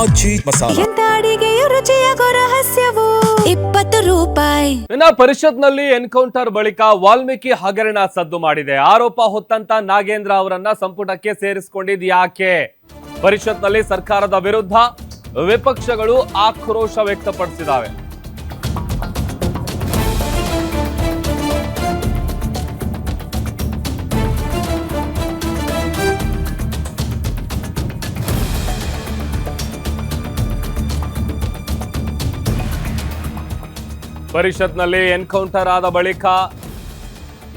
ಆಜಿ ಮಸಾಲ. ಎಂತ ಅಡಿಗೆಯ ರುಚಿಯಾಗೋ ರಹಸ್ಯವು 20 ರೂಪಾಯಿ. ಇನ್ನ ಪರಿಷತ್ನಲ್ಲಿ ಎನ್ಕೌಂಟರ್ ಬಳಿಕ ವಾಲ್ಮೀಕಿ ಹಗರಣ ಸದ್ದು ಮಾಡಿದೆ. ಆರೋಪ ಹೊತ್ತಂತ ನಾಗೇಂದ್ರ ಅವರನ್ನ ಸಂಪುಟಕ್ಕೆ ಸೇರಿಸಿಕೊಂಡಿದ್ ಯಾಕೆ? ಪರಿಷತ್ನಲ್ಲಿ ಸರ್ಕಾರದ ವಿರುದ್ಧ ವಿಪಕ್ಷಗಳು ಆಕ್ರೋಶ ವ್ಯಕ್ತಪಡಿಸಿದ್ದಾವೆ. ಪರಿಷತ್ನಲ್ಲಿ ಎನ್ಕೌಂಟರ್ ಆದ ಬಳಿಕ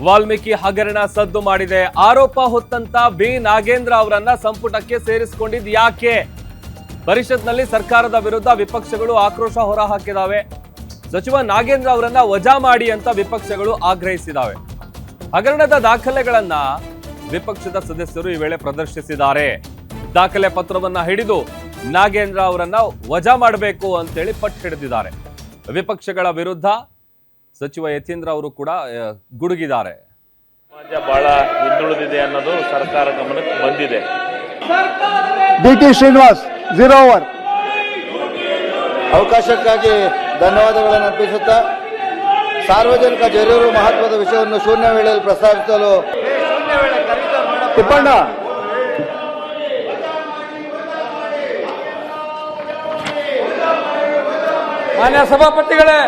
ವಾಲ್ಮೀಕಿ ಹಗರಣ ಸದ್ದು ಮಾಡಿದೆ. ಆರೋಪ ಹೊತ್ತಂತ ಬಿ ನಾಗೇಂದ್ರ ಅವರನ್ನ ಸಂಪುಟಕ್ಕೆ ಸೇರಿಸಿಕೊಂಡಿದ್ ಯಾಕೆ? ಪರಿಷತ್ನಲ್ಲಿ ಸರ್ಕಾರದ ವಿರುದ್ಧ ವಿಪಕ್ಷಗಳು ಆಕ್ರೋಶ ಹೊರಹಾಕಿದಾವೆ. ಸಚಿವ ನಾಗೇಂದ್ರ ಅವರನ್ನ ವಜಾ ಮಾಡಿ ಅಂತ ವಿಪಕ್ಷಗಳು ಆಗ್ರಹಿಸಿದಾವೆ. ಹಗರಣದ ದಾಖಲೆಗಳನ್ನ ವಿಪಕ್ಷದ ಸದಸ್ಯರು ಈ ವೇಳೆ ಪ್ರದರ್ಶಿಸಿದ್ದಾರೆ. ದಾಖಲೆ ಪತ್ರವನ್ನ ಹಿಡಿದು ನಾಗೇಂದ್ರ ಅವರನ್ನ ವಜಾ ಮಾಡಬೇಕು ಅಂತೇಳಿ ಪಟ್ಟು ಹಿಡಿದಿದ್ದಾರೆ. ವಿಪಕ್ಷಗಳ ವಿರುದ್ಧ ಸಚಿವ ಯತೀಂದ್ರ ಅವರು ಕೂಡ ಗುಡುಗಿದ್ದಾರೆ. ಸಮಾಜ ಬಹಳ ಹಿಂದುಳಿದಿದೆ ಅನ್ನೋದು ಸರ್ಕಾರ ಗಮನಕ್ಕೆ ಬಂದಿದೆ. ಡಿ.ಟಿ. ಶ್ರೀನಿವಾಸ್ 0 ಓವರ್. ಅವಕಾಶಕ್ಕಾಗಿ ಧನ್ಯವಾದಗಳನ್ನು ಅರ್ಪಿಸುತ್ತಾ ಸಾರ್ವಜನಿಕ ಜರೂರು ಮಹತ್ವದ ವಿಷಯವನ್ನು ಶೂನ್ಯ ವೇಳೆಯಲ್ಲಿ ಪ್ರಸ್ತಾವಿಸಲು ತಿಪ್ಪಣ್ಣ ಮಾನ್ಯ ಸಭಾಪತಿಗಳೇ,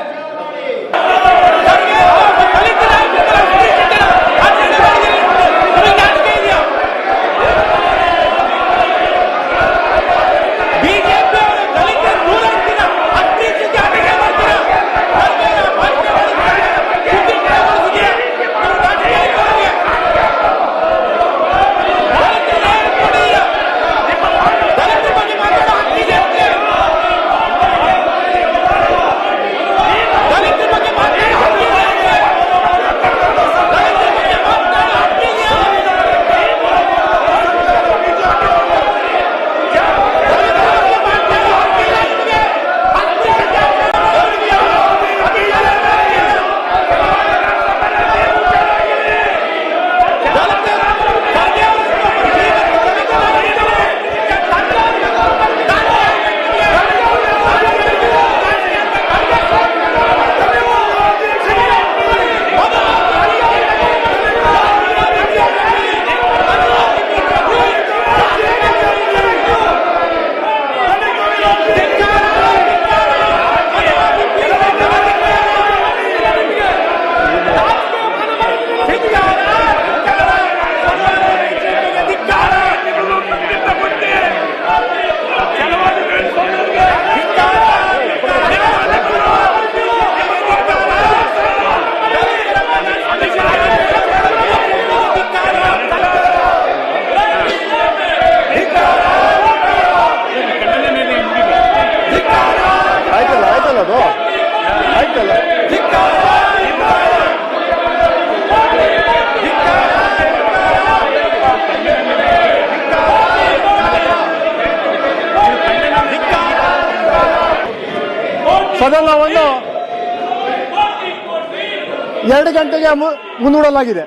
ಸದನವನ್ನು 2 ಗಂಟೆಗೆ ಮುಂದೂಡಲಾಗಿದೆ.